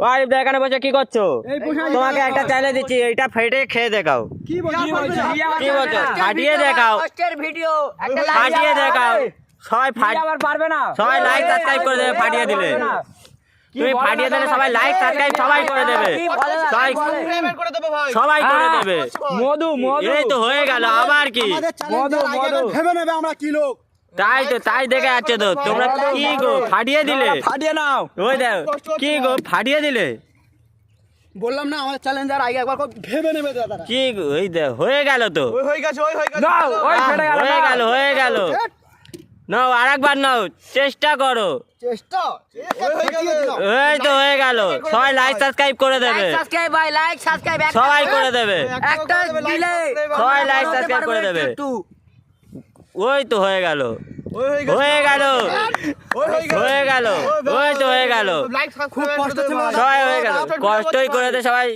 ওই এখানে বসে কি করছো? তোমাকে একটা চ্যালেঞ্জ দিচ্ছি, এইটা ফেটে খেয়ে দেখাও। কি বলছো? ফাটিয়ে দেখাও, ফাটিয়ে দেখাও। সবাই পারবে না, সবাই লাইক সাবস্ক্রাইব করে দেবে ফাটিয়ে দিলে। তুমি ফাটিয়ে দিলে সবাই লাইক সাবস্ক্রাইব সবাই করে দেবে, সবাই করে দেবে। মধু এই তো হয়ে গেল, আবার কি? ভেবে নেবে আমরা কি লোক। তাই তো, তাই দেখে যাচ্ছে তো। তোমরা কি গো ফাটিয়ে দিলে? ফাটিয়ে নাও। ওই দেখো কি গো ফাটিয়ে দিলে। বললাম না আমাদের চ্যালেঞ্জার আগে একবার ভেবে নেবে দাদা। কি গো, ওই দেখো হয়ে গেল তো। হয়ে গেছে হয়ে গেল, হয়ে গেল। নাও আরেকবার নাও, চেষ্টা করো। চেষ্টা এই তো হয়ে গেল। সবাই লাইক সাবস্ক্রাইব করে দেবে, সবাই করে দেবে, সবাই লাইক সাবস্ক্রাইব করে দেবে। ওই তো হয়ে গেল, হয়ে গেল, হয়ে গেল, ওই তো হয়ে গেল। খুব কষ্ট ছিল সবাই হয়ে গেল, কষ্টই করে দে সবাই।